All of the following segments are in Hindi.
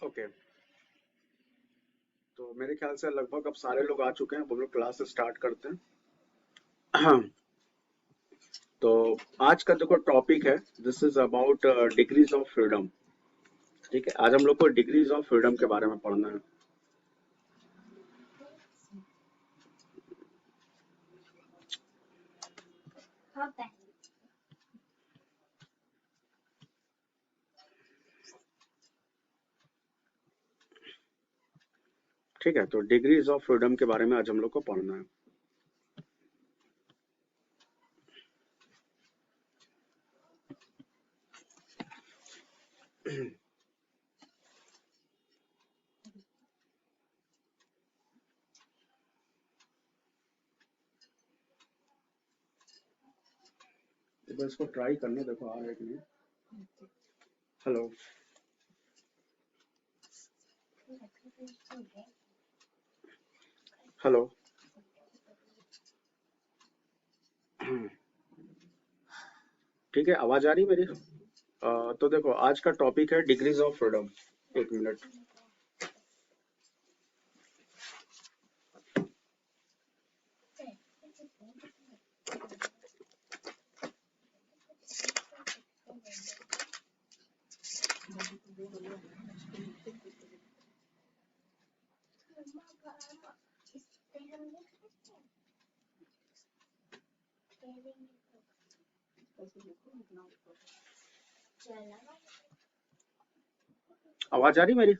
ओके। तो मेरे ख्याल से लगभग अब सारे लोग आ चुके हैं। अब हम लोग क्लास स्टार्ट करते हैं। तो आज का देखो टॉपिक है, this is about degrees of freedom. ठीक है, आज हम लोग को डिग्रीज ऑफ फ्रीडम के बारे में पढ़ना है। ठीक है, तो डिग्रीज ऑफ फ्रीडम के बारे में आज हम लोग को पढ़ना है। एक बार इसको ट्राई करने देखो, आ रहा है कि नहीं। हेलो। हेलो। ठीक है, आवाज आ रही है मेरी? तो देखो आज का टॉपिक है डिग्रीज ऑफ फ्रीडम। एक मिनट। आवाज आ रही मेरी?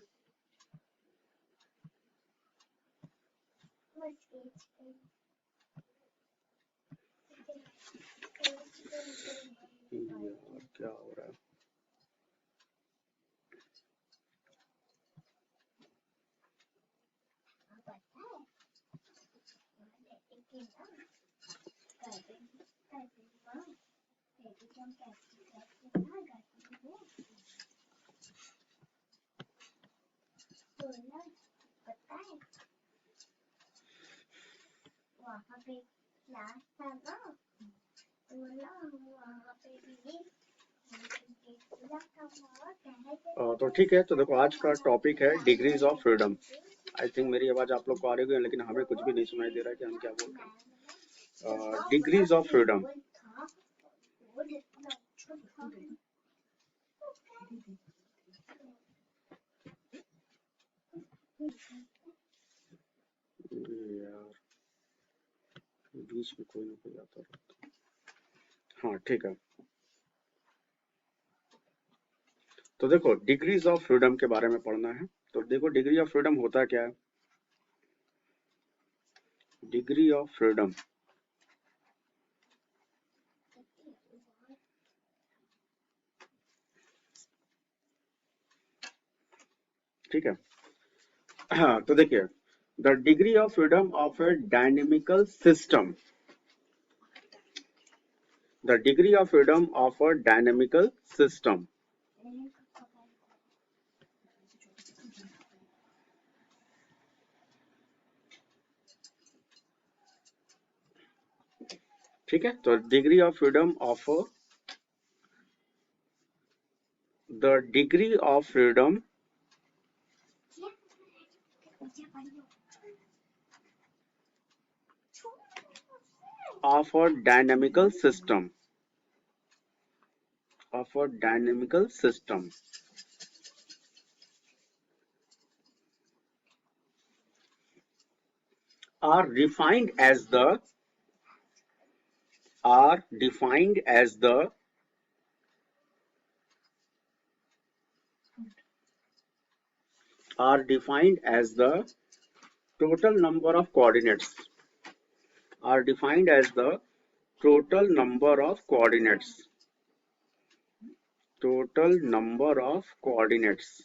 यार क्या हो रहा है? तो ठीक है, तो देखो आज का टॉपिक है degrees of freedom. I think मेरी आवाज आप लोग को आ रही है, लेकिन हमें कुछ भी नहीं सुनाई दे रहा है कि हम क्या बोल रहे हैं। Degrees of freedom. यार बीच में कोई ना कोई आता रहता है। हाँ ठीक है, तो देखो डिग्रीज ऑफ फ्रीडम के बारे में पढ़ना है। तो देखो डिग्री ऑफ फ्रीडम होता क्या है। डिग्री ऑफ फ्रीडम, ठीक है। हाँ, तो देखिए, the degree of freedom of a dynamical system, the degree of freedom of a dynamical system. ठीक है, तो degree of freedom of the degree of freedom of a dynamical system, of a dynamical system are defined as the, are defined as the are defined as the total number of coordinates, are defined as the total number of coordinates, total number of coordinates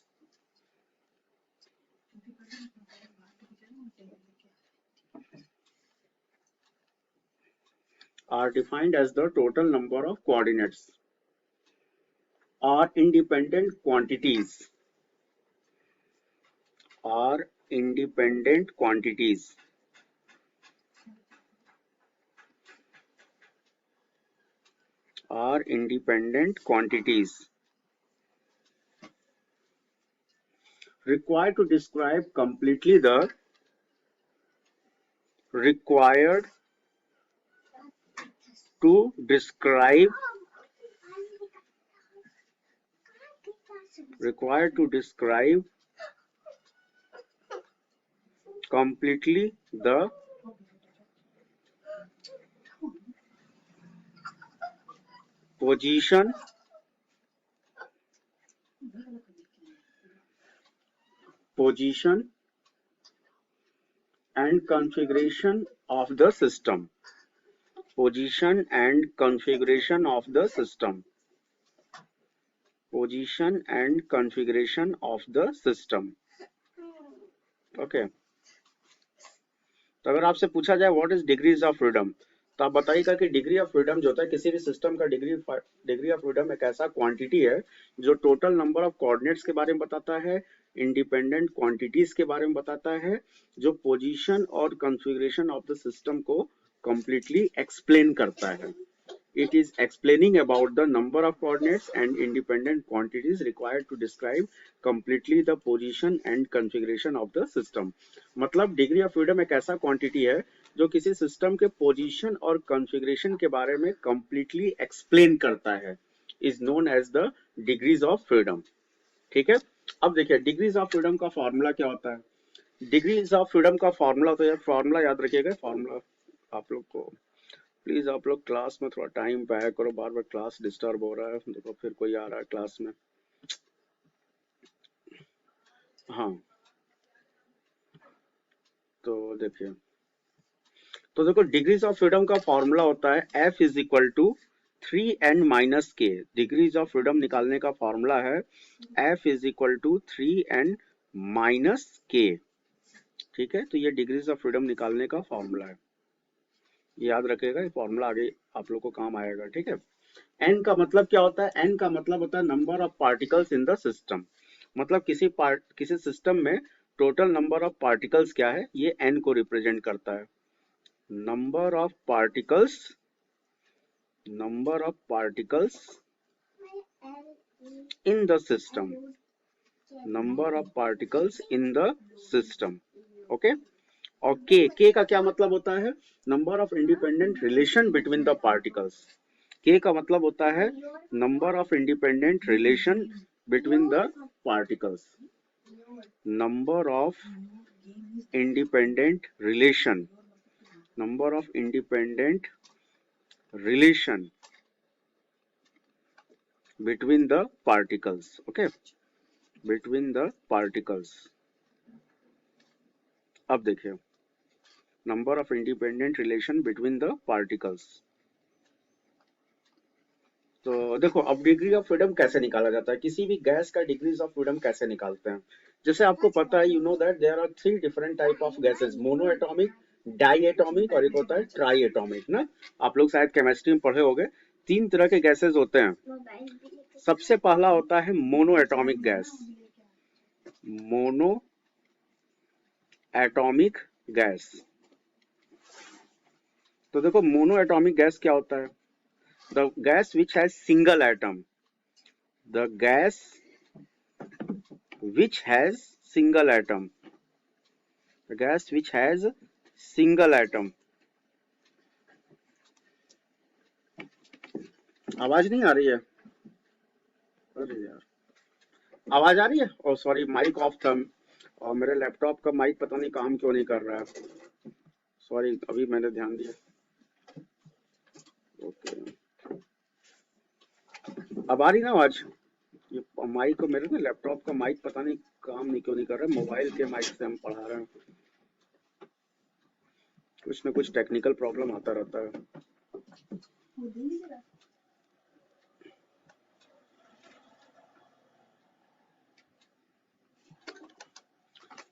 are defined as the total number of coordinates are independent quantities, are independent quantities are independent quantities required to describe completely the required to describe required to describe completely the position and configuration of the system. Position and configuration of the system. Position and configuration of the system. Okay. तो अगर आपसे पूछा जाए what is degrees of freedom, तो आप बताइएगा कि डिग्री ऑफ फ्रीडम जो होता है किसी भी सिस्टम का डिग्री ऑफ फ्रीडम एक ऐसा क्वांटिटी है जो टोटल नंबर ऑफ कोऑर्डिनेट्स के बारे में बताता है, इंडिपेंडेंट क्वांटिटीज के बारे में बताता है, जो पोजीशन और कॉन्फ़िगरेशन ऑफ द सिस्टम को कंप्लीटली एक्सप्लेन करता है. It is explaining about the number of coordinates and independent quantities required to describe completely the position and configuration of the system. मतलब डिग्री ऑफ फ्रीडम एक ऐसा क्वांटिटी है जो किसी सिस्टम के पोजीशन और कॉन्फ़िगरेशन के बारे में कंप्लीटली एक्सप्लेन करता है, is known as the degrees of freedom. ठीक है. अब देखिए डिग्रीज ऑफ फ्रीडम का फॉर्मूला क्या होता है. डिग्रीज ऑफ फ्रीडम का फॉर्मूला, तो यार फॉर्मूला याद रखिएगा. फॉर्मूला आप लोग को प्लीज, आप लोग क्लास में थोड़ा टाइम पाया करो, बार बार क्लास डिस्टर्ब हो रहा है. देखो फिर कोई आ रहा है क्लास में. हाँ तो देखिए, तो देखो डिग्रीज ऑफ फ्रीडम का फॉर्मूला होता है F is equal to 3n minus K. Degrees of freedom निकालने का फॉर्मूला है F is equal to 3n minus K. ठीक है, तो ये डिग्रीज ऑफ फ्रीडम निकालने का फॉर्मूला है. याद रखिएगा, ये फॉर्मूला आगे आप लोग को काम आएगा. ठीक है. एन का मतलब क्या होता है. एन का मतलब होता है number of particles in the system. मतलब किसी सिस्टम में टोटल नंबर ऑफ पार्टिकल्स क्या है, ये एन को रिप्रेजेंट करता है. Number of particles in the system. Number of particles in the system. Okay. और के का क्या मतलब होता है. Number of independent relation between the particles. के का मतलब होता है number of independent relation between the particles. Number of independent relation between the particles. Okay, between the particles. अब देखिए, number of independent relation between the particles. तो देखो अब डिग्री ऑफ फ्रीडम कैसे निकाला जाता है. किसी भी गैस का डिग्रीज ऑफ फ्रीडम कैसे निकालते हैं. जैसे आपको पता है, you know that there are 3 different type of gases. Mono atomic, di atomic और एक होता है ट्राई एटॉमिक ना. आप लोग शायद केमिस्ट्री में पढ़े होंगे. 3 तरह के गैसेस होते हैं. सबसे पहला होता है mono atomic gas. Mono atomic gas. तो देखो मोनो एटॉमिक गैस क्या होता है. The gas which has single atom. The gas which has single atom. The gas which has single atom. आवाज नहीं आ रही है. अरे यार, आवाज आ रही है. ओ सॉरी, माइक ऑफ था और मेरे लैपटॉप का माइक पता नहीं काम क्यों नहीं कर रहा है. सॉरी, अभी मैंने ध्यान दिया. ओके, अब आ रही ना आवाज. ये माइक को, मेरे ना लैपटॉप का माइक पता नहीं काम नहीं क्यों नहीं कर रहा है. मोबाइल के माइक से हम पढ़ा रहे हैं. कुछ ना कुछ टेक्निकल प्रॉब्लम आता रहता है.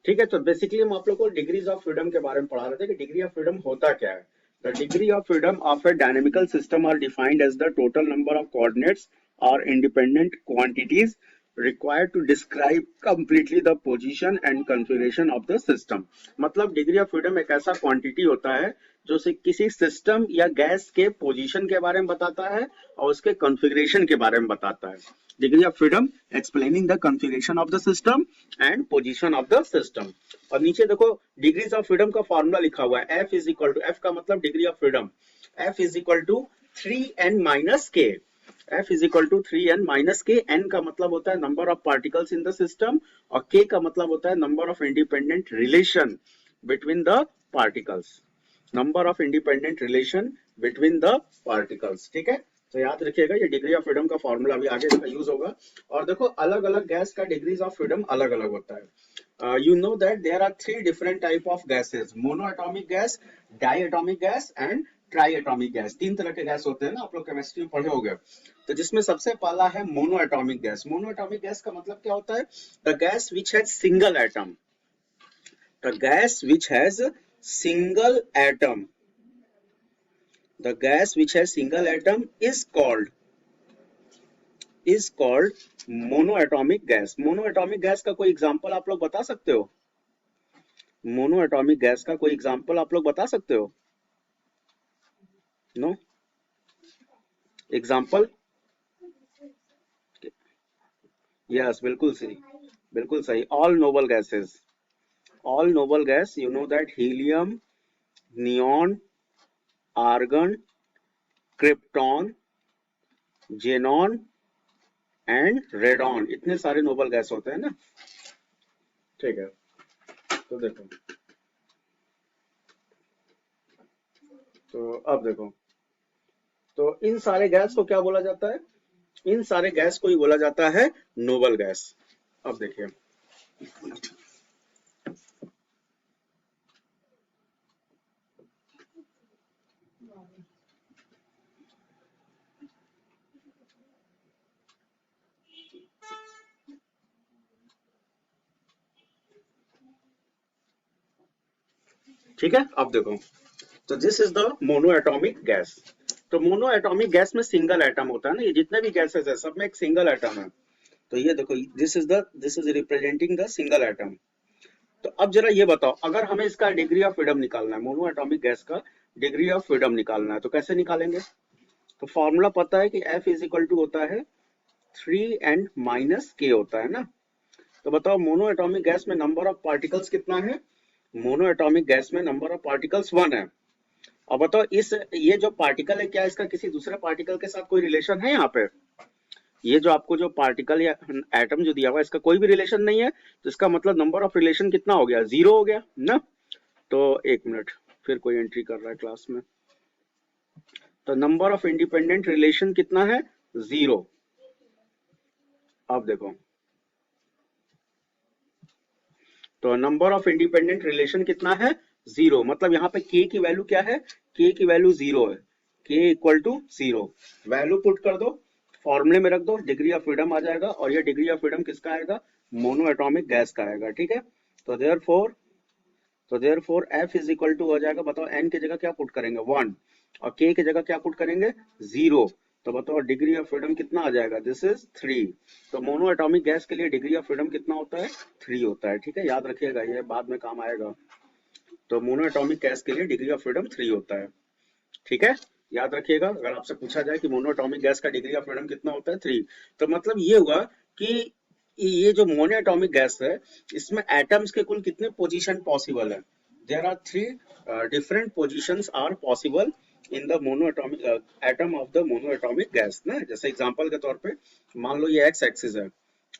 ठीक है, तो बेसिकली हम आप लोग को डिग्रीज ऑफ फ्रीडम के बारे में पढ़ा रहे थे कि डिग्री ऑफ फ्रीडम होता क्या है. The degree of freedom of a dynamical system are defined as the total number of coordinates और independent quantities required to describe completely the position and configuration of the system। मतलब डिग्री ऑफ फ्रीडम एक ऐसा क्वांटिटी होता है जो से किसी सिस्टम या गैस के पोजीशन के बारे में बताता है और उसके कॉन्फ़िगरेशन के बारे में बताता है। Degree of freedom explaining the configuration of the system and position of the system. और नीचे देखो डिग्रीज ऑफ फ्रीडम का फॉर्मूला लिखा हुआ है, F is equal to, F का मतलब degree of freedom, F is equal to 3n minus K. F is equal to 3n minus K. n का मतलब होता है number of particles in the system और k का मतलब होता है number of independent relation between the particles, number of independent relation between the particles. ठीक है, तो याद रखिएगा ये डिग्री ऑफ फ्रीडम का फॉर्मूला अभी आगे इसका यूज होगा। और देखो अलग अलग गैस का डिग्रीज ऑफ फ्रीडम अलग अलग होता है। You know that there are 3 different type of gases, mono atomic gas, die atomic gas and tri atomic gas. 3 तरह के गैस होते हैं ना, आप लोग केमिस्ट्री में पढ़े होंगे। तो जिसमें सबसे पहला है mono atomic gas. Mono atomic gas का मतलब क्या होता है? The gas which has single atom, the gas which has single atom, the gas which has single atom is called monoatomic gas। monoatomic gas का कोई एग्जांपल आप लोग बता सकते हो? monoatomic gas का कोई एग्जांपल आप लोग बता सकते हो? No example? यस, बिल्कुल सही, बिल्कुल सही। All noble gases, all noble gas, you know that helium, neon, argon, krypton, xenon and radon, इतने सारे नोबल गैस होते हैं ना। ठीक है, तो देखो, तो अब देखो, तो इन सारे गैस को क्या बोला जाता है? इन सारे गैस को ही बोला जाता है नोबल गैस। अब देखिए, ठीक है, अब देखो, तो this is the mono atomic gas. तो मोनो एटॉमिक गैस में सिंगल एटम होता है ना, ये जितने भी गैसेस है सब में एक सिंगल एटम है। तो ये देखो, this is representing the single atom. तो अब जरा ये बताओ, अगर हमें इसका डिग्री ऑफ फ्रीडम निकालना है, मोनो एटॉमिक गैस का डिग्री ऑफ फ्रीडम निकालना है, तो कैसे निकालेंगे? तो फॉर्मूला पता है कि F इज इक्वल टू होता है 3n माइनस के होता है ना। तो बताओ मोनो एटॉमिक गैस में नंबर ऑफ पार्टिकल्स कितना है? मोनो एटॉमिक गैस में नंबर ऑफ पार्टिकल्स 1 है। अब बताओ ये जो पार्टिकल है, क्या इसका किसी दूसरे पार्टिकल के साथ कोई रिलेशन है? यहाँ पे ये जो आपको जो पार्टिकल या एटम जो दिया हुआ है, इसका कोई भी रिलेशन नहीं है, तो इसका मतलब नंबर ऑफ रिलेशन कितना हो गया? 0 हो गया ना। तो एक मिनट, फिर कोई एंट्री कर रहा है क्लास में। तो नंबर ऑफ इंडिपेंडेंट रिलेशन कितना है? 0। अब देखो, तो नंबर ऑफ इंडिपेंडेंट रिलेशन कितना है? 0। मतलब यहाँ पे k की वैल्यू क्या है? k की वैल्यू 0 है, k equal to 0। Value put कर दो, फॉर्मूले में रख दो, डिग्री ऑफ फ्रीडम आ जाएगा। और ये डिग्री ऑफ फ्रीडम किसका आएगा? मोनो एटॉमिक गैस का आएगा। ठीक है, तो therefore F is equal to हो जाएगा, बताओ n की जगह क्या पुट करेंगे? 1, और k की जगह क्या पुट करेंगे? 0। तो बताओ डिग्री ऑफ फ्रीडम कितना आ जाएगा? This is 3। तो मोनो एटॉमिक गैस के लिए डिग्री ऑफ फ्रीडम कितना होता है? 3 होता है। ठीक है, याद रखिएगा, ये बाद में काम आएगा। तो मोनो एटॉमिक गैस के लिए डिग्री ऑफ फ्रीडम 3 होता है। ठीक है, याद रखिएगा, अगर आपसे पूछा जाए कि मोनो एटॉमिक गैस का डिग्री ऑफ फ्रीडम कितना होता है? 3। तो मतलब ये हुआ कि ये जो मोनो एटॉमिक गैस है, इसमें एटम्स के कुल कितने पोजीशन पॉसिबल है? There are 3 different positions are possible in the mono atomic atom of the mono atomic gas ना। जैसे एग्जांपल के तौर पे मान लो ये एक्स एक्सिस है,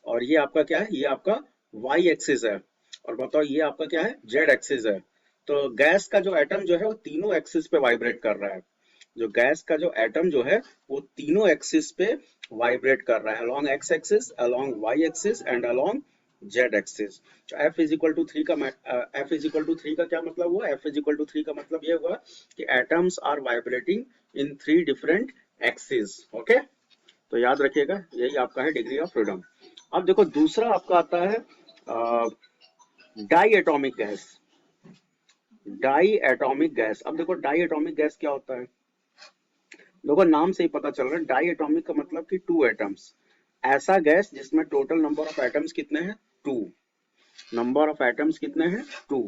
और ये आपका क्या है? ये आपका वाई एक्सिस है, और बताओ ये आपका क्या है? जेड एक्सिस है। तो गैस का जो एटम जो है वो तीनों एक्सिस पे वाइब्रेट कर रहा है। जो गैस का जो एटम जो है वो तीनों एक्सिस पे वाइब्रेट कर रहा है, along X axis, along Y axis and along Z axis. F is equal to 3 का F इज इक्वल टू 3 का क्या मतलब हुआ? F इज इक्वल टू 3 का मतलब ये हुआ कि atoms are vibrating in 3 different axis. Okay, तो याद रखिएगा, यही आपका है डिग्री ऑफ फ्रीडम। अब देखो दूसरा आपका आता है di atomic gas. Die atomic gas, अब देखो डाई एटॉमिक गैस क्या होता है? देखो नाम से ही पता चल रहा है, डाई एटॉमिक का मतलब कि 2 एटम्स। ऐसा गैस जिसमें टोटल नंबर ऑफ एटम्स कितने हैं, 2। नंबर ऑफ एटम्स कितने हैं, 2।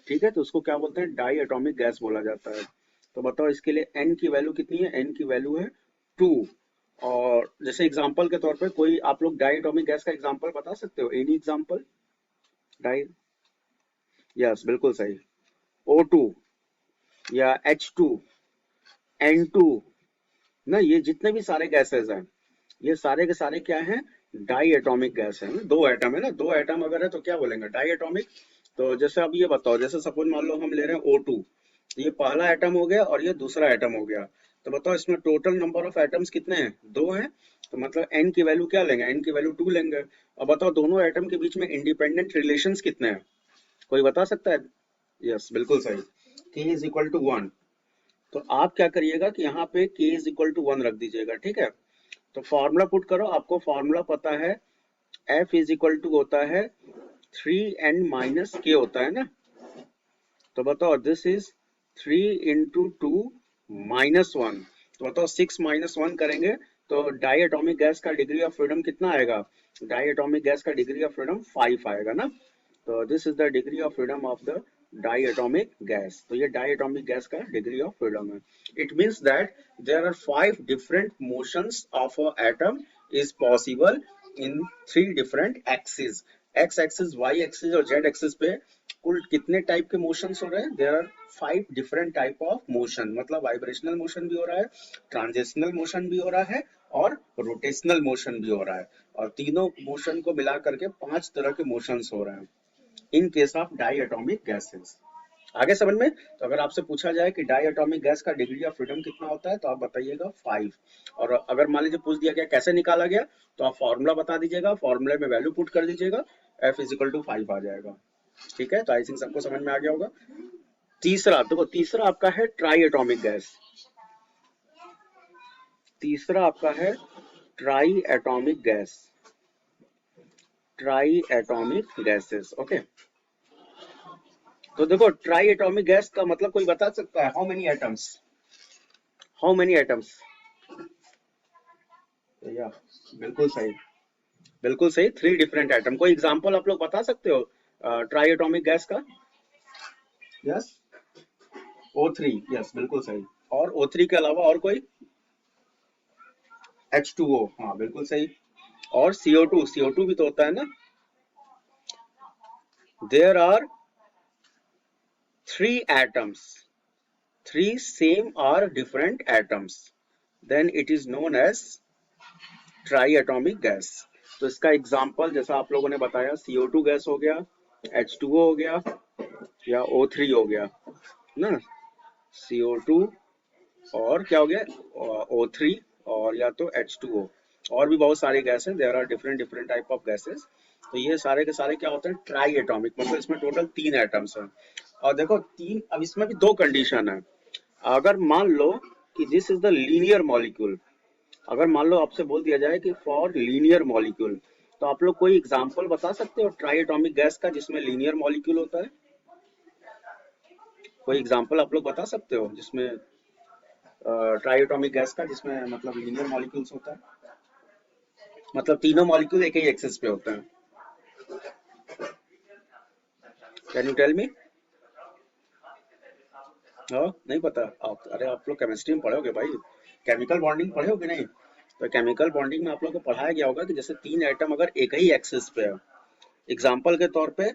ठीक है, तो उसको क्या बोलते हैं, डाई एटॉमिक गैस बोला जाता है। तो बताओ इसके लिए n की वैल्यू कितनी है, n की वैल्यू है 2। और जैसे एग्जांपल के तौर पे कोई आप लोग डाई एटॉमिक गैस का एग्जांपल बता सकते हो, एनी एग्जांपल डाई? यस बिल्कुल सही, O2 या H2, N2 ना, ये जितने भी सारे गैसेस हैं ये सारे के सारे क्या हैं, डाई एटॉमिक गैस है ना, दो एटम है ना, दो एटम अगर है तो क्या बोलेंगे, डाई एटॉमिक। तो जैसे अब ये बताओ, जैसे सपोज मान लो हम ले रहे हैं O2, ये पहला एटम हो गया और ये दूसरा एटम हो गया। तो बताओ इसमें टोटल नंबर ऑफ एटम्स कितने हैं, दो हैं। तो मतलब n की वैल्यू क्या लेंगे, n की वैल्यू 2 लेंगे। अब बताओ दोनों एटम के बीच में इंडिपेंडेंट रिलेशंस कितने हैं, कोई बता सकता है? यस बिल्कुल सही, k इज इक्वल टू 1। तो आप क्या करिएगा कि यहाँ पे k इज इक्वल टू 1 रख दीजिएगा, ठीक है। तो फॉर्मूला पुट करो, आपको फॉर्मूला पता है, F इज इक्वल टू होता है 3n माइनस k होता है ना। तो बताओ दिस इज 3 इंटू 2 माइनस 1। तो बताओ 6 माइनस 1 करेंगे तो डाई एटॉमिक गैस का डिग्री ऑफ फ्रीडम कितना आएगा, डाई एटॉमिक गैस का डिग्री ऑफ फ्रीडम 5 आएगा ना। तो this is the degree of freedom of the di atomic gas. तो ये डाई एटॉमिक गैस का डिग्री ऑफ फ्रीडम है। It means that there are 5 different motions of a atom is possible in 3 different axis, X axis, Y axis और जेड एक्सिस पे कुल कितने टाइप के मोशंस हो रहे हैं, there are 5 different type of motion. मतलब वाइब्रेशनल मोशन भी हो रहा है, ट्रांजिशनल मोशन भी हो रहा है और रोटेशनल मोशन भी हो रहा है। और तीनों मोशन को मिला करके 5 तरह के मोशंस हो रहे हैं in case of di atomic gases. आगे समझ में? तो अगर आपसे पूछा जाए कि डाई एटॉमिक गैस का डिग्री ऑफ फ्रीडम कितना होता है तो आप बताइएगा 5। और अगर मान लीजिए पूछ दिया गया कैसे निकाला गया, तो आप फॉर्मूला बता दीजिएगा, फॉर्मूले में वैल्यू पुट कर दीजिएगा, F इज इक्वल टू 5 आ जाएगा। ठीक है, तो आई थिंक सबको समझ में आ गया होगा। तीसरा देखो, तीसरा आपका है ट्राई एटॉमिक गैस। तीसरा आपका है try atomic gas, try atomic gases. Okay, तो देखो ट्राई एटॉमिक गैस का मतलब कोई बता सकता है, how many atoms, how many atoms? या बिल्कुल सही, बिल्कुल सही, 3 डिफरेंट एटम। कोई एग्जांपल आप लोग बता सकते हो ट्राई एटॉमिक गैस का? यस, O3, यस बिल्कुल सही। और O3 के अलावा और कोई? H2O, हाँ बिल्कुल सही। और CO2, CO2 भी तो होता है ना। There are 3 atoms, 3 same or different atoms, then it is known as triatomic gas. तो इसका एग्जांपल जैसा आप लोगों ने बताया, CO2 गैस हो गया, H2O हो गया या O3 हो गया ना। CO2 और क्या हो गया, O3 और या तो H2O। और भी बहुत सारी गैस हैं, there are different different type of gases. तो ये सारे के सारे क्या होते हैं, ट्राई एटॉमिक, मतलब इसमें टोटल 3 एटम्स हैं। और देखो 3, अब इसमें भी 2 कंडीशन है। अगर मान लो कि this is the linear molecule, अगर मान लो आपसे बोल दिया जाए कि फॉर लीनियर मॉलिक्यूल, तो आप लोग कोई एग्जांपल बता सकते हो ट्राई एटॉमिक गैस का जिसमें लीनियर मॉलिक्यूल होता है? कोई एग्जांपल आप लोग बता सकते हो जिसमें ट्राई एटॉमिक गैस का जिसमें मतलब लीनियर मॉलिक्यूल्स होता है, मतलब तीनों मॉलिक्यूल एक ही एक्सिस पे होते हैं? Can you tell me? हाँ नहीं पता आप? अरे आप लोग केमिस्ट्री में पढ़ोगे भाई, केमिकल बॉन्डिंग पढ़े हो कि नहीं? तो केमिकल बॉन्डिंग में आप लोग को पढ़ाया गया होगा कि जैसे 3 एटम अगर एक ही एक्सिस पे है, एग्जाम्पल के तौर पे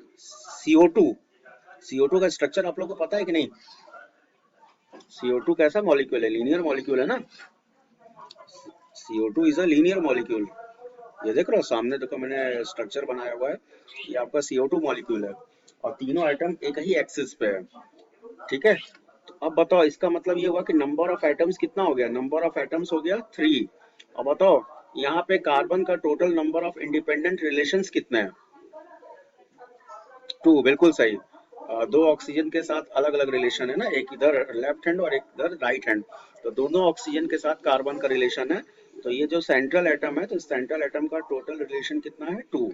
CO2, CO2 का स्ट्रक्चर आप लोग को पता है कि नहीं? CO2 कैसा मॉलिक्यूल है, लीनियर मॉलिक्यूल है ना। CO2 is a linear molecule. ये देख रहे हो सामने, देखो मैंने स्ट्रक्चर बनाया हुआ है, ये आपका CO2 मॉलिक्यूल है और तीनों आइटम एक ही एक्सिस पे है। ठीक है, तो अब बताओ इसका मतलब ये हुआ कि नंबर ऑफ एटम्स कितना हो गया, नंबर ऑफ एटम्स हो गया 3। अब बताओ यहाँ पे कार्बन का total number of independent relations कितने हैं? 2, बिल्कुल सही। दो ऑक्सीजन के साथ अलग अलग रिलेशन है ना, एक इधर लेफ्ट हैंड और एक इधर राइट हैंड। तो दोनों ऑक्सीजन के साथ कार्बन का रिलेशन है। तो ये जो सेंट्रल एटम है, तो सेंट्रल एटम का टोटल रिलेशन कितना है, 2।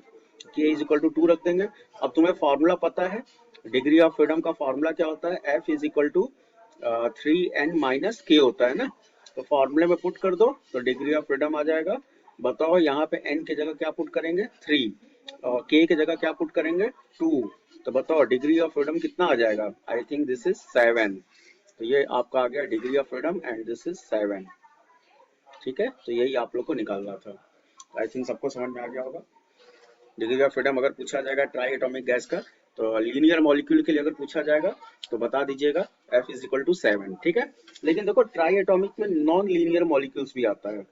के इज इक्वल टू 2 रख देंगे। अब तुम्हें फॉर्मूला पता है, डिग्री ऑफ फ्रीडम का फॉर्मूला क्या होता है, F is equal to 3n minus K होता है ना। तो फॉर्मूले में पुट कर दो तो डिग्री ऑफ फ्रीडम आ जाएगा बताओ यहाँ पे n की जगह क्या पुट करेंगे 3 और k की जगह क्या पुट करेंगे 2। तो बताओ डिग्री ऑफ फ्रीडम कितना आ जाएगा, आई थिंक दिस इज 7। तो ये आपका आ गया degree of freedom and this is 7। ठीक है, तो यही आप लोग को निकालना था। आई थिंक सबको समझ में आ गया होगा। डिग्री ऑफ फ्रीडम अगर पूछा जाएगा ट्राई एटॉमिक गैस का, तो लीनियर मॉलिक्यूल के लिए अगर पूछा जाएगा तो बता दीजिएगा F इज इक्वल टू 7। ठीक है, लेकिन देखो ट्राई एटॉमिक में नॉन लीनियर मॉलिक्यूल्स भी आता है,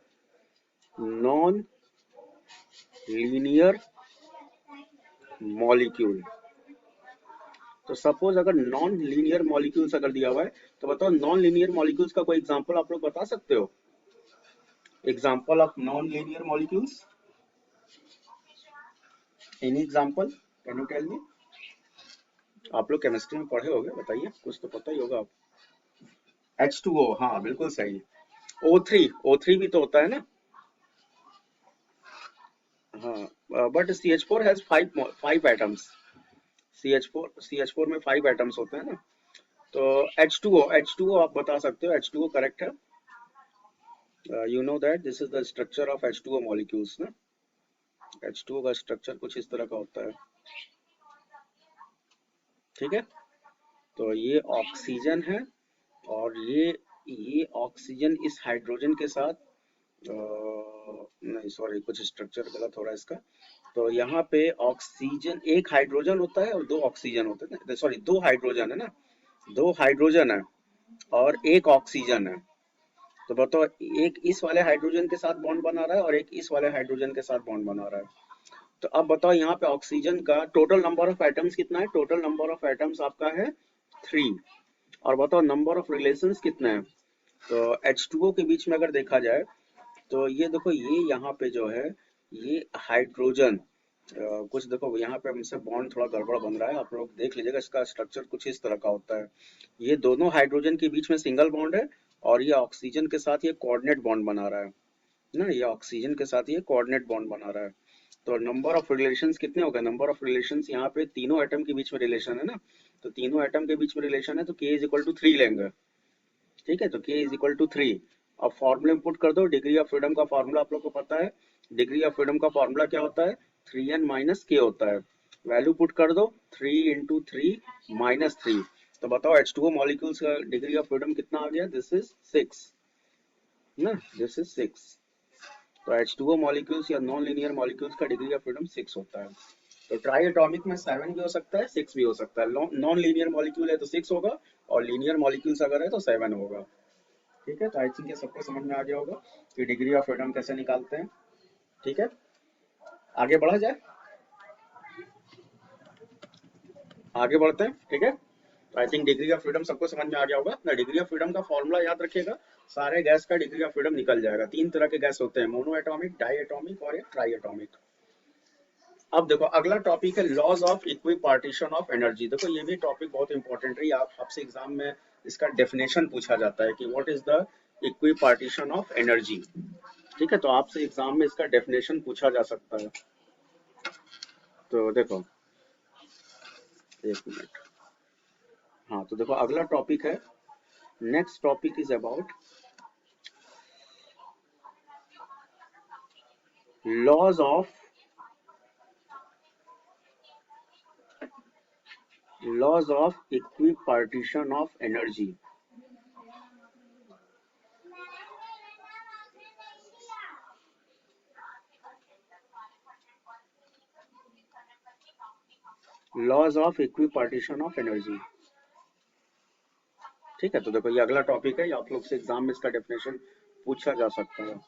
नॉन लीनियर मॉलिक्यूल। तो सपोज अगर नॉन लीनियर मॉलिक्यूल्स अगर दिया हुआ है तो बताओ नॉन लीनियर मॉलिक्यूल्स का कोई एग्जांपल आप लोग बता सकते हो, example of non linear molecules, any example, can you tell me. आप लोग केमिस्ट्री में पढ़े होंगे, बताइए, कुछ तो पता ही होगा आप। H2O, हाँ बिल्कुल सही। O3 भी तो होता है ना। हाँ, but CH4 has 5 atoms. CH4 में 5 एटम्स होते हैं ना। तो H2O आप बता सकते हो, H2O करेक्ट है। You know that this is the structure of H2O molecules ना। H2O का स्ट्रक्चर कुछ इस तरह का होता है। ठीक है, तो ये ऑक्सीजन है और ये ऑक्सीजन इस हाइड्रोजन के साथ नहीं सॉरी, कुछ स्ट्रक्चर गलत हो रहा है इसका। तो यहाँ पे ऑक्सीजन, एक हाइड्रोजन होता है और 2 ऑक्सीजन होते हैं ना, सॉरी 2 हाइड्रोजन है ना, 2 हाइड्रोजन है और एक ऑक्सीजन है। तो बताओ एक इस वाले हाइड्रोजन के साथ बॉन्ड बना रहा है और एक इस वाले हाइड्रोजन के साथ बॉन्ड बना रहा है। तो अब बताओ यहाँ पे ऑक्सीजन का टोटल नंबर ऑफ एटम्स कितना है, टोटल नंबर ऑफ एटम्स आपका है 3। और बताओ नंबर ऑफ रिलेशंस कितने हैं। तो H2O के बीच में अगर देखा जाए तो ये देखो, ये यहाँ पे जो है ये हाइड्रोजन, कुछ देखो यहाँ पे हमसे बॉन्ड थोड़ा गड़बड़ बन रहा है, आप लोग देख लीजिएगा, इसका स्ट्रक्चर कुछ इस तरह का होता है। ये दोनों हाइड्रोजन के बीच में सिंगल बॉन्ड है और ये ऑक्सीजन के साथ ये कोऑर्डिनेट बॉन्ड बना रहा है ना, ये ऑक्सीजन के साथ ये कोऑर्डिनेट बॉन्ड बना रहा है। तो नंबर ऑफ रिलेशंस कितने हो गए, नंबर ऑफ रिलेशंस यहाँ पे तीनों एटम के बीच में रिलेशन है ना, तो तीनों एटम के बीच में रिलेशन है तो K इज इक्वल टू 3 लेंगे। ठीक है, तो K इज इक्वल टू 3। अब फॉर्मूले में पुट कर दो, डिग्री ऑफ फ्रीडम का फॉर्मूला आप लोग को पता है, डिग्री ऑफ फ्रीडम का फॉर्मूला क्या होता है 3n माइनस के होता है। वैल्यू पुट कर दो 3 इंटू 3 माइनस 3। तो बताओ H2O मॉलिक्यूल्स का डिग्री ऑफ फ्रीडम कितना आ गया, दिस इज 6 ना, दिस इज 6। तो H2O मॉलिक्यूल्स या नॉन लीनियर मॉलिक्यूल्स का डिग्री ऑफ फ्रीडम 6 होता है। तो ट्राई एटॉमिक में 7 भी हो सकता है 6 भी हो सकता है, नॉन लीनियर मॉलिक्यूल है तो 6 होगा और लीनियर मॉलिक्यूल्स अगर है तो 7 होगा। ठीक है, तो आई थिंक ये सबको समझ में आ गया होगा कि डिग्री ऑफ फ्रीडम कैसे निकालते हैं। ठीक है, आगे बढ़ा जाए, आगे बढ़ते हैं। ठीक है, I think degree of freedom सबको समझ में आ गया होगा ना। डिग्री ऑफ फ्रीडम का फॉर्मूला याद रखिएगा, सारे गैस का डिग्री ऑफ फ्रीडम निकल जाएगा। 3 तरह के गैस होते हैं, मोनो एटॉमिक, डाई एटॉमिक और एक ट्राई एटॉमिक। अब देखो अगला टॉपिक है laws of equipartition of energy. देखो ये भी टॉपिक बहुत इंपॉर्टेंट है, आपसे एग्जाम में इसका डेफिनेशन पूछा जाता है कि what is the equi partition of energy. ठीक है, तो आपसे एग्जाम में इसका डेफिनेशन पूछा जा सकता है। तो देखो एक मिनट, हाँ तो देखो अगला टॉपिक है, next topic is about laws of equipartition of energy. Laws of equipartition of energy. ठीक है, तो देखो ये अगला टॉपिक है, आप लोग से एग्जाम में इसका डेफिनेशन पूछा जा सकता है।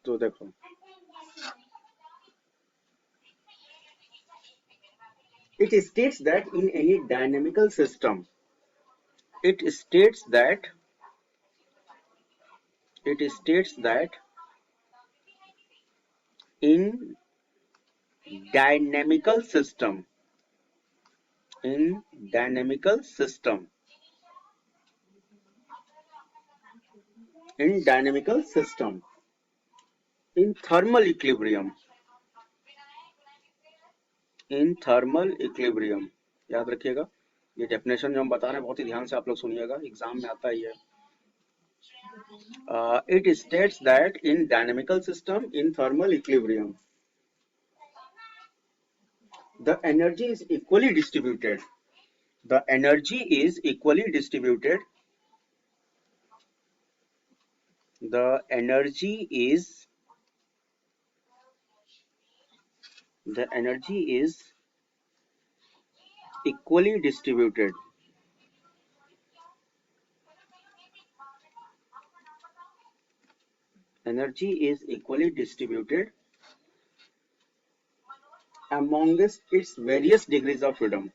तो देखो it states that in any dynamical system, it states that in dynamical system, in dynamical system, in dynamical system, in thermal equilibrium, in thermal equilibrium, याद रखिएगा। ये डेफिनेशन जो हम बता रहे हैं बहुत ही ध्यान से आप लोग सुनिएगा, एग्जाम में आता ही है। It states that in dynamical system in thermal equilibrium, the energy is equally distributed. The energy is equally distributed. The energy is equally distributed. Energy is equally distributed amongst its various degrees of freedom.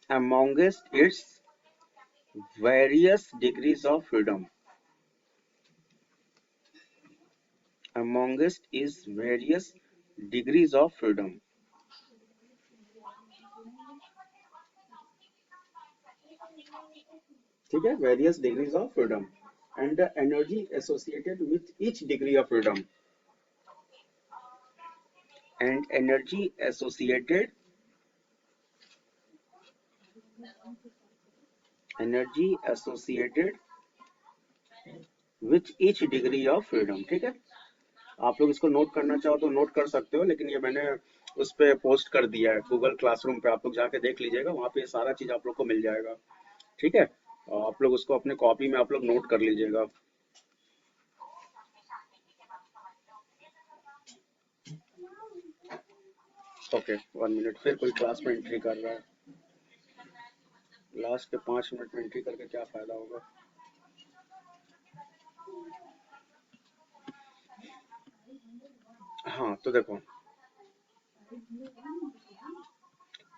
Amongst its various degrees of freedom. Amongst its various degrees of freedom. ठीक है, various degrees of freedom and the energy associated with each degree of freedom and energy associated with each degree of freedom. ठीक है, आप लोग इसको नोट करना चाहो तो नोट कर सकते हो, लेकिन ये मैंने उस पे पोस्ट कर दिया है गूगल क्लासरूम पे, आप लोग जाके देख लीजिएगा, वहां पे सारा चीज आप लोग को मिल जाएगा। ठीक है, आप लोग उसको अपने कॉपी में आप लोग नोट कर लीजिएगा। ओके, 1 मिनट, फिर कोई क्लास में एंट्री कर रहा है। लास्ट के 5 मिनट में एंट्री करके क्या फायदा होगा। हाँ तो देखो,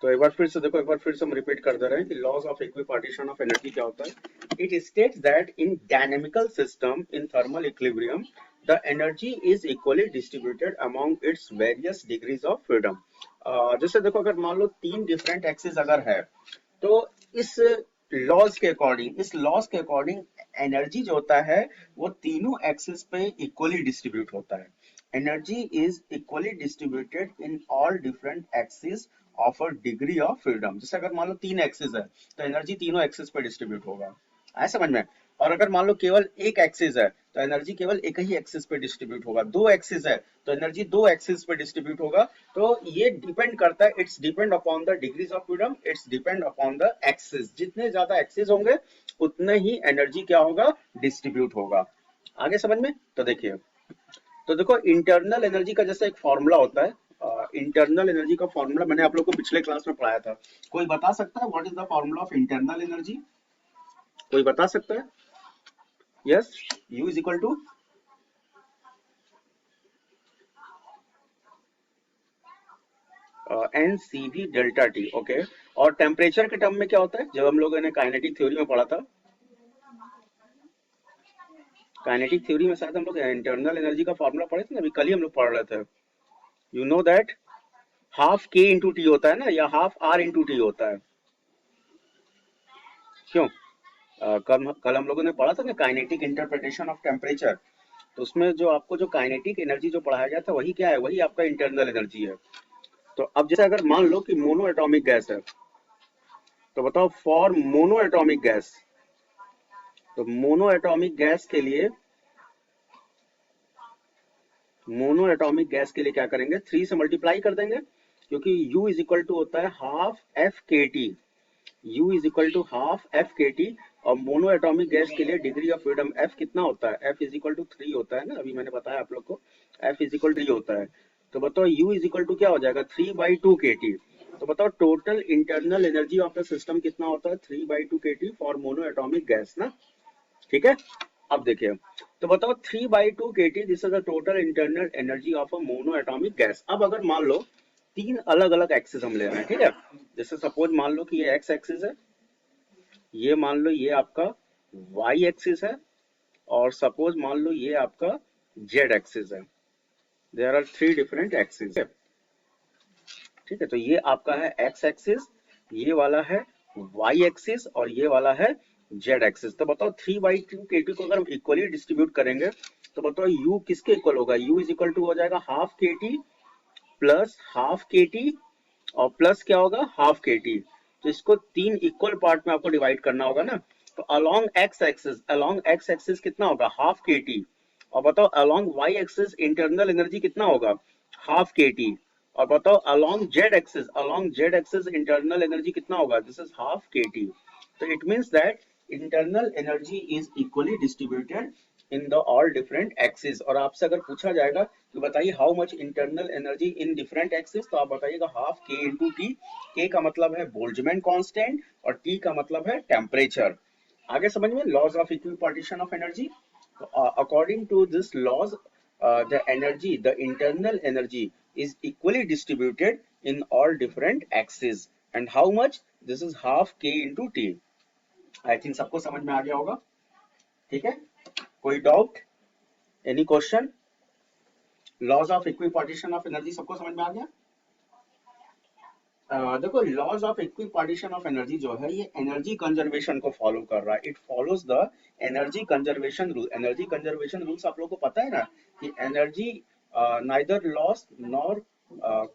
तो एक बार फिर से देखो, एक बार फिर से हम रिपीट कर दे रहे हैं कि laws of equipartition of energy क्या होता है। It states that in dynamical system in thermal equilibrium the energy is equally distributed among its various degrees of freedom. जैसे देखो, अगर मान लो 3 डिफरेंट एक्सिस अगर है, तो इस लॉज के अकॉर्डिंग एनर्जी जो होता है वो तीनों एक्सिस पे इक्वली डिस्ट्रीब्यूट होता है। Energy is equally distributed in all different axis of a degree of freedom. जैसे अगर मान लो 3 एक्सिस है तो एनर्जी तीनों एक्सिस पे डिस्ट्रीब्यूट होगा, आया समझ में। और अगर मान लो केवल एक एक्सिस है तो एनर्जी केवल एक ही एक्सिस पे डिस्ट्रीब्यूट होगा। 2 एक्सिस है तो एनर्जी 2 एक्सिस पे डिस्ट्रीब्यूट होगा। तो ये डिपेंड करता है, it's depend upon the degrees of freedom, it's depend upon the axis. जितने ज्यादा एक्सिस होंगे उतने ही एनर्जी क्या होगा, डिस्ट्रीब्यूट होगा। आगे समझ में। तो देखिए, तो देखो इंटरनल एनर्जी का जैसे एक फॉर्मूला होता है, इंटरनल एनर्जी का फॉर्मूला मैंने आप लोग को पिछले क्लास में पढ़ाया था। कोई बता सकता है what is the formula of internal energy? कोई बता सकता है? Yes, U is equal to NCV delta T. Okay, और टेम्परेचर के टर्म में क्या होता है? जब हम लोगों ने काइनेटिक थ्योरी में पढ़ा था, काइनेटिक थ्योरी में शायद हम लोग इंटरनल एनर्जी का फॉर्मूला पढ़े थे ना, अभी कल ही हम लोग पढ़ रहे थे। You know that half K into T होता है ना, या हाफ R इंटू टी होता है। क्यों? कल हम लोगों ने पढ़ा था ना काइनेटिक इंटरप्रिटेशन ऑफ टेम्परेचर, तो उसमें जो आपको जो काइनेटिक एनर्जी जो पढ़ाया गया था वही क्या है, वही आपका इंटरनल एनर्जी है। तो अब जैसे अगर मान लो कि मोनो एटॉमिक गैस है, तो बताओ फॉर मोनो एटॉमिक गैस, तो मोनो एटॉमिक गैस के लिए, मोनो एटॉमिक गैस के लिए क्या करेंगे, 3 से मल्टीप्लाई कर देंगे, क्योंकि U इज इक्वल टू होता है half F K T. U is equal to half F K T. और मोनो एटॉमिक गैस के लिए डिग्री ऑफ फ्रीडम F कितना होता है, F इज इक्वल टू 3 होता है ना, अभी मैंने बताया आप लोग को F इज इक्वल टू 3 होता है। तो बताओ U इज इक्वल टू क्या हो जाएगा, 3/2 kT। तो बताओ total internal energy of the system कितना होता है, 3/2 kT for mono atomic gas ना। ठीक है, अब देखिए, तो बताओ 3/2 kT, this is the total internal energy of a mono atomic gas. अब अगर मान लो 3 अलग अलग एक्सिस हम ले रहे हैं, ठीक है, जैसे सपोज मान लो कि ये एक्स एक्सिस है, ये मान लो ये आपका वाई एक्सिस है, और सपोज मान लो ये आपका जेड एक्सिस है। There are 3 different axis. ठीक है, तो ये आपका है एक्स एक्सिस, ये वाला है वाई एक्सिस, और ये वाला है जेड एक्सिस। तो बताओ 3/2 kT को अगर हम इक्वली डिस्ट्रीब्यूट करेंगे तो बताओ U किसके इक्वल होगा, U इज इक्वल टू हो जाएगा half KT plus half KT और प्लस क्या होगा, हाफ के टी। तो इसको 3 इक्वल पार्ट में आपको डिवाइड करना होगा ना। तो अलोंग एक्स एक्सिस कितना होगा, हाफ के टी। और बताओ along Y axis internal energy कितना होगा, हाफ के टी। और बताओ along Z axis internal energy कितना होगा, दिस इज हाफ के T. So it means that internal energy is equally distributed in the all different axes। और आपसे अगर पूछा जाएगा कि बताइए how much internal energy in different axis, तो आप बताइएगा हाफ के इंटू टी। के का मतलब है बोल्ट्जमैन कांस्टेंट और टी का मतलब है टेम्परेचर। आगे समझ में, laws of equipartition of energy. According to this laws the internal energy is equally distributed in all different axes। and how much, this is half k into t। I think सबको समझ में आ गया होगा, ठीक है। कोई doubt, any question? Laws of equipartition of energy सबको समझ में आ गया। देखो laws of equipartition of energy जो है ये एनर्जी कंजर्वेशन को फॉलो कर रहा है। It follows the energy conservation rule. Energy conservation rules आप लोगों को पता है ना, कि energy neither lost nor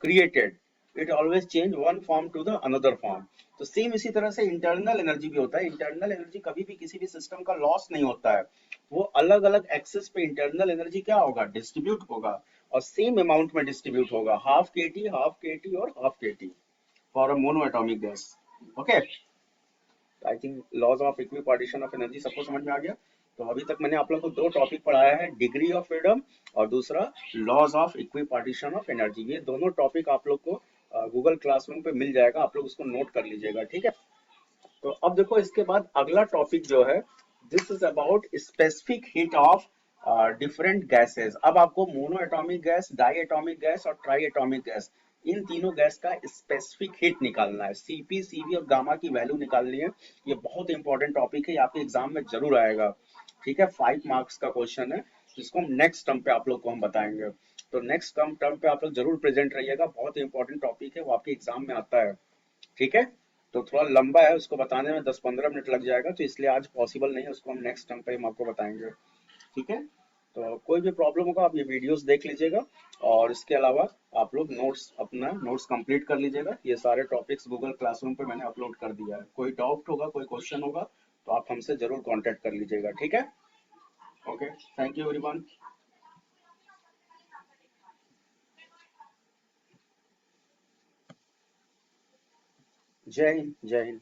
created, it always change one form to the another form. तो सेम इसी तरह से इंटरनल एनर्जी भी होता है। इंटरनल एनर्जी कभी भी किसी भी सिस्टम का लॉस नहीं होता है, वो अलग अलग एक्सिस पे इंटरनल एनर्जी क्या होगा, डिस्ट्रीब्यूट होगा और सेम अमाउंट में डिस्ट्रीब्यूट होगा, हाफ के टी और हाफ के T for a monoatomic gas. Okay, I think laws of equipartition of energy सबको समझ में आ गया। तो अभी तक मैंने आप लोग को दो टॉपिक पढ़ाया है, डिग्री ऑफ फ्रीडम और दूसरा laws of equipartition of energy. ये दोनों टॉपिक आप लोग को गूगल क्लासरूम पे मिल जाएगा, आप लोग उसको नोट कर लीजिएगा, ठीक है। तो अब देखो इसके बाद अगला टॉपिक जो है, this is about specific heat of different gases. अब आपको mono atomic gas, die atomic gas और ट्राई एटॉमिक गैस, इन तीनों गैस का स्पेसिफिक हीट निकालना है। सीपी, सीवी और गामा की वैल्यू निकालनी है। ये बहुत इंपॉर्टेंट टॉपिक है, ये आपके एग्जाम में जरूर आएगा, ठीक है। 5 मार्क्स का क्वेश्चन है, जिसको हम नेक्स्ट टर्म पे आप लोग को हम बताएंगे। तो नेक्स्ट टर्म पे आप लोग जरूर प्रेजेंट रहिएगा, बहुत इंपॉर्टेंट टॉपिक है, वो आपके एग्जाम में आता है, ठीक है। तो थोड़ा लंबा है, उसको बताने में 10-15 मिनट लग जाएगा, तो इसलिए आज पॉसिबल नहीं है, उसको हम नेक्स्ट टाइम पे हम आपको बताएंगे, ठीक है। तो कोई भी प्रॉब्लम होगा आप ये वीडियोस देख लीजिएगा, और इसके अलावा आप लोग अपना नोट्स कंप्लीट कर लीजिएगा। ये सारे टॉपिक्स गूगल क्लासरूम पे मैंने अपलोड कर दिया है। कोई डाउट होगा, कोई क्वेश्चन होगा, तो आप हमसे जरूर कॉन्टेक्ट कर लीजिएगा, ठीक है। Okay, thank you everyone. जय हिंद, जय हिंद।